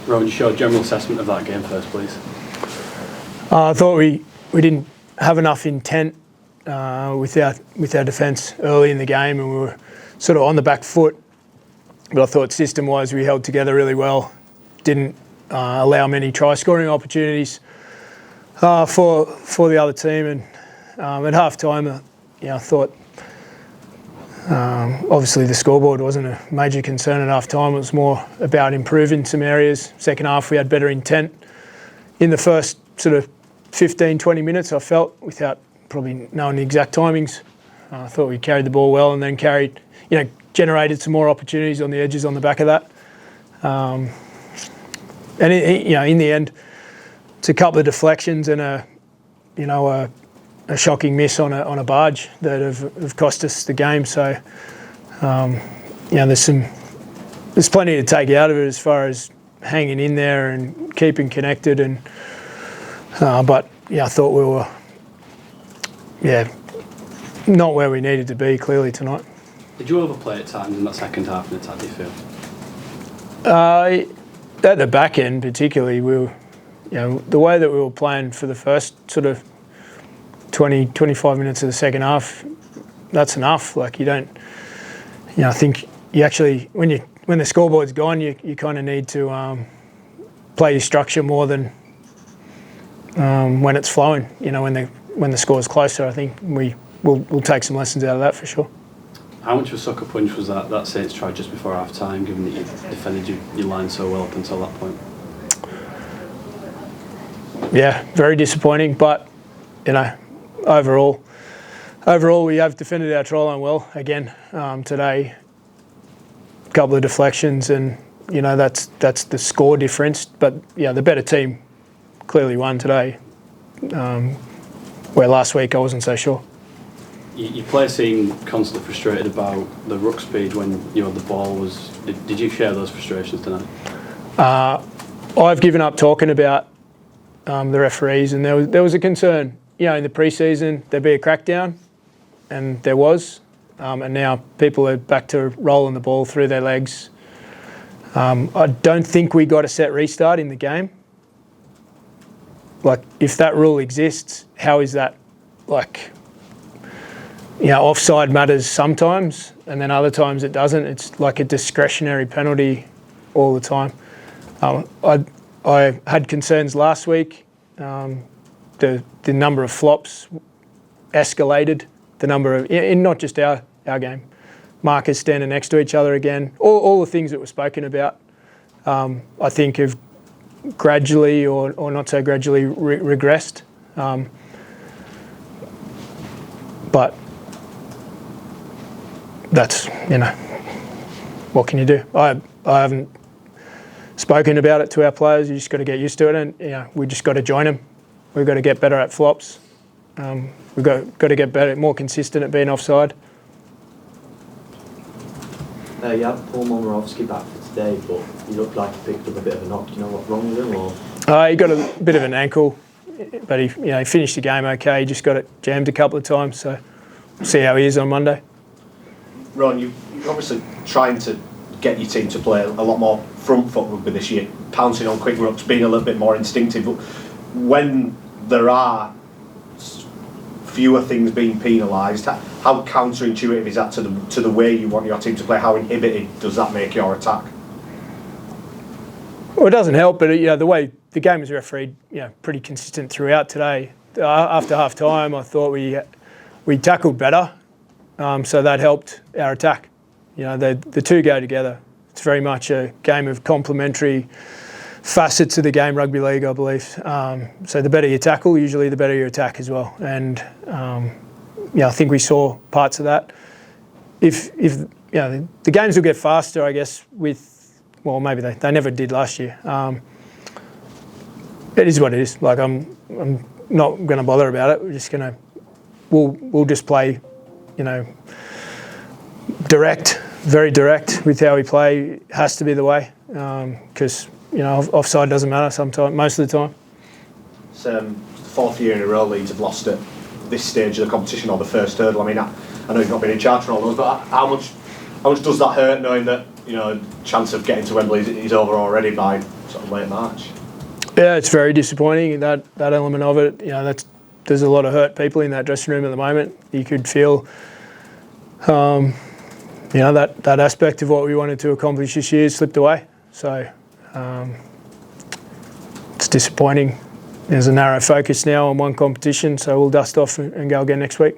Rohan, just your general assessment of that game first, please. I thought we didn't have enough intent with our defence early in the game, and we were sort of on the back foot. But I thought system-wise we held together really well. Didn't allow many try-scoring opportunities for the other team. And at half-time, I thought obviously the scoreboard wasn't a major concern at half-time. It was more about improving some areas. Second half we had better intent. In the first sort of 15, 20 minutes, I felt, without probably knowing the exact timings, I thought we carried the ball well, and then generated some more opportunities on the edges on the back of that. And in the end, it's a couple of deflections and a shocking miss on a barge that have cost us the game. So there's plenty to take out of it as far as hanging in there and keeping connected. And but I thought we were not where we needed to be clearly tonight. Did you overplay at times in that second half in attack, do you feel? At the back end particularly, we were, the way that we were playing for the first sort of 20, 25 minutes of the second half, that's enough. Like, you don't, I think you actually, when the scoreboard's gone, you kind of need to play your structure more than when it's flowing. When the score's closer, I think we'll take some lessons out of that for sure. How much of a sucker punch was that Saints try just before half time, given that you defended your line so well up until that point? Yeah, very disappointing, but overall we have defended our try line well again today. A couple of deflections, and that's the score difference. But the better team clearly won today. Where last week I wasn't so sure. Your player seemed constantly frustrated about the ruck speed when the ball was. Did you share those frustrations tonight? I've given up talking about the referees, and there was a concern. In the pre-season there'd be a crackdown, and there was, and now people are back to rolling the ball through their legs. I don't think we got a set restart in the game. Like, if that rule exists, how is that like? Offside matters sometimes, and then other times it doesn't. It's like a discretionary penalty all the time. I had concerns last week. The number of flops escalated. The number of, in not just our game, markers standing next to each other again. All the things that were spoken about, I think have gradually or not so gradually regressed. But that's, what can you do? I haven't spoken about it to our players. You just got to get used to it, and we just got to join them. We've got to get better at flops. We've got to get better, more consistent at being offside. You had Paul Momirovski back for today, but he looked like he picked up a bit of a knock. Do you know what's wrong with him? Or? He got a bit of an ankle, but he finished the game okay. He just got it jammed a couple of times, so we'll see how he is on Monday. Ron, you're obviously trying to get your team to play a lot more front foot rugby this year, pouncing on quick rucks, being a little bit more instinctive. But when there are fewer things being penalised, how counterintuitive is that to the way you want your team to play? How inhibited does that make your attack? Well, it doesn't help, but the way the game was refereed, pretty consistent throughout today. After half time, I thought we tackled better, so that helped our attack. The two go together. It's very much a game of complementary facets of the game, rugby league, I believe. So the better you tackle, usually the better you attack as well. And I think we saw parts of that. If the games will get faster, I guess, maybe they never did last year. It is what it is. Like, I'm not going to bother about it. We're just going to we'll just play, direct, very direct with how we play. It has to be the way, because offside doesn't matter sometimes, most of the time. It's the fourth year in a row Leeds have lost at this stage of the competition, or the first hurdle. I mean, I know you've not been in charge for all those, but how much does that hurt, knowing that you know, chance of getting to Wembley is over already by sort of late March. Yeah, it's very disappointing, that element of it. You know, there's a lot of hurt people in that dressing room at the moment. You could feel, you know, that aspect of what we wanted to accomplish this year slipped away. So it's disappointing. There's a narrow focus now on one competition, so we'll dust off and go again next week.